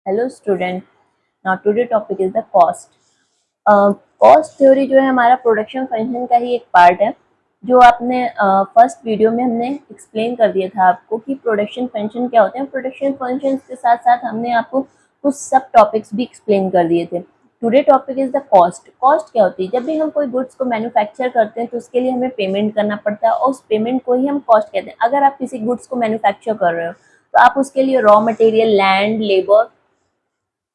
Hello student, now today topic is the cost. Cost theory जो है हमारा production function का ही एक पार्ट है, जो आपने फर्स्ट वीडियो में हमने एक्सप्लेन कर दिया था आपको कि प्रोडक्शन फंक्शन क्या होते हैं। प्रोडक्शन फंक्शन के साथ साथ हमने आपको कुछ सब टॉपिक्स भी एक्सप्लेन कर दिए थे। Today topic is the cost. Cost क्या होती है? जब भी हम कोई गुड्स को मैन्युफैक्चर करते हैं तो उसके लिए हमें पेमेंट करना पड़ता है और उस पेमेंट को ही हम कॉस्ट कहते हैं। अगर आप किसी गुड्स को मैन्युफैक्चर कर रहे हो तो आप उसके लिए रॉ मटेरियल, लैंड, लेबर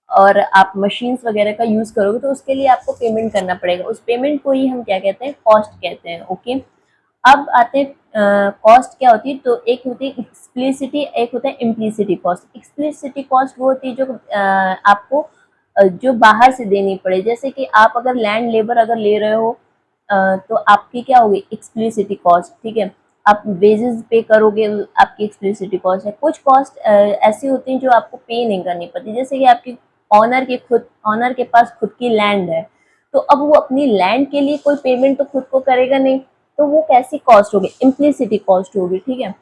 और आप मशीन्स वगैरह का यूज करोगे तो उसके लिए आपको पेमेंट करना पड़ेगा। उस पेमेंट को ही हम क्या कहते हैं? कॉस्ट कहते हैं। ओके, अब आते हैं कॉस्ट क्या होती है। तो एक होती है एक्सप्लिसिटी, एक होता है इम्प्लिसिटी कॉस्ट। एक्सप्लिसिटी कॉस्ट वो होती है जो आपको जो बाहर से देनी पड़े। जैसे कि आप अगर लैंड लेबर अगर ले रहे हो तो आपकी क्या होगी? Explicitly cost. ठीक है, आप वेजेस पे करोगे, आपकी एक्सप्लिसिटी कॉस्ट है। कुछ कॉस्ट ऐसी होती हैं जो आपको पे नहीं करनी पड़ती। जैसे कि आपकी ऑनर के पास खुद की लैंड है, तो अब वो अपनी लैंड के लिए कोई पेमेंट तो खुद को करेगा नहीं, तो वो कैसी कॉस्ट होगी? इम्प्लिसिटी कॉस्ट होगी। ठीक है,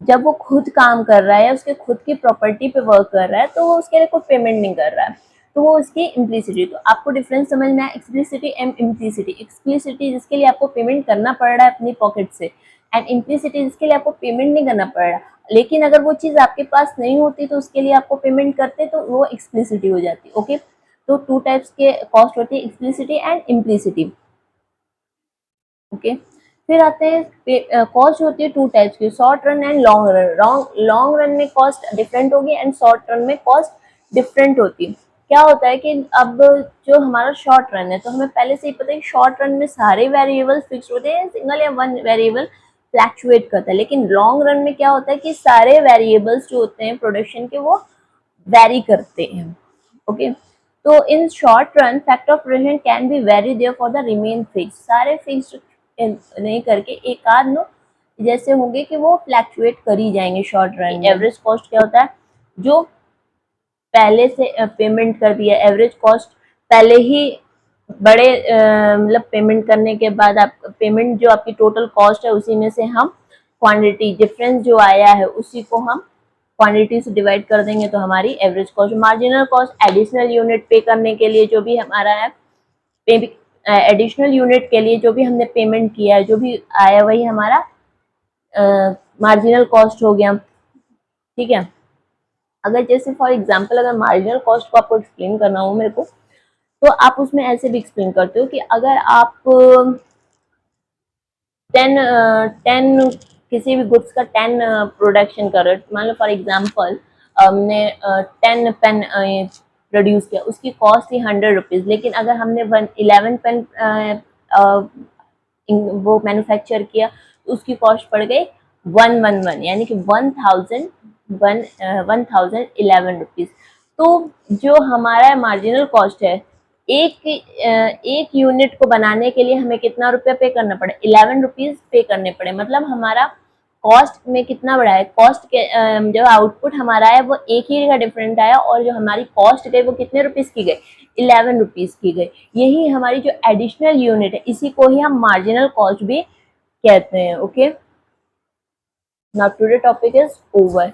जब वो खुद काम कर रहा है, उसके खुद की प्रॉपर्टी पे वर्क कर रहा है, तो वो उसके लिए कोई पेमेंट नहीं कर रहा है, तो वो उसकी इम्प्लिसिटी। तो आपको डिफरेंस समझ में आया, एक्सप्लिसिटी एंड इम्प्लिसिटी। एक्सप्लिसिटी जिसके लिए आपको पेमेंट करना पड़ रहा है अपनी पॉकेट से, एंड इम्प्लिसिटी जिसके लिए आपको पेमेंट नहीं करना पड़ रहा। लेकिन अगर वो चीज़ आपके पास नहीं होती तो उसके लिए आपको पेमेंट करते, तो वो एक्सप्लिसिटी हो जाती। ओके, तो टू टाइप्स के कॉस्ट होती है, एक्सप्लिसिटी एंड इम्प्लिसिटी। ओके, फिर आते हैं कॉस्ट होती है टू टाइप्स की, short run and long run. Long run में कॉस्ट डिफरेंट होगी एंड शॉर्ट रन में कॉस्ट डिफरेंट होती है। क्या होता है कि अब जो हमारा शॉर्ट रन है, तो हमें पहले से ही पता है कि शॉर्ट रन में सारे वेरिएबल फिक्स होते हैं, सिंगल या वन वेरिएबल फ्लैक्चुएट करता है। लेकिन लॉन्ग रन में क्या होता है कि सारे वेरिएबल्स जो होते हैं प्रोडक्शन के, वो वेरी करते हैं। ओके, तो in short run factor of production can be very there for the remain fix. सारे फिक्स नहीं करके एक आध नो जैसे होंगे कि वो फ्लैक्चुएट कर ही जाएंगे शॉर्ट रन में। एवरेज कॉस्ट क्या होता है? जो पहले से पेमेंट कर दिया, एवरेज कॉस्ट पहले ही बड़े मतलब पेमेंट करने के बाद आप पेमेंट जो आपकी टोटल कॉस्ट है उसी में से हम क्वांटिटी डिफरेंस जो आया है उसी को हम क्वांटिटी से डिवाइड कर देंगे, तो हमारी average cost. Marginal cost additional unit पे करने के लिए जो भी हमारा है, एडिशनल यूनिट के लिए जो भी हमने पेमेंट किया है, जो भी आया वही हमारा मार्जिनल कॉस्ट हो गया। ठीक है, अगर जैसे फॉर एग्जांपल अगर मार्जिनल कॉस्ट को आपको एक्सप्लेन करना हो मेरे को, तो आप उसमें ऐसे भी एक्सप्लेन करते हो कि अगर आप 10 किसी भी गुड्स का 10 प्रोडक्शन कर रहे हो, मान लो फॉर एग्जांपल हमने 10 पेन प्रोड्यूस किया, उसकी कॉस्ट थी 100 रुपीज़। लेकिन अगर हमने 11 पेन वो मैन्युफैक्चर किया तो उसकी कॉस्ट पड़ गई 111, यानी कि 1011 रुपीज़। तो जो हमारा मार्जिनल कॉस्ट है, एक यूनिट को बनाने के लिए हमें कितना रुपया पे करना पड़े? 11 रुपीज़ पे करने पड़े। मतलब हमारा कॉस्ट में कितना बढ़ा है? कॉस्ट के जो आउटपुट हमारा है वो एक ही का डिफरेंट आया, और जो हमारी कॉस्ट गई वो कितने रुपीज़ की गई? 11 रुपीज़ की गई। यही हमारी जो एडिशनल यूनिट है, इसी को ही हम मार्जिनल कॉस्ट भी कहते हैं। Okay, now today topic is over.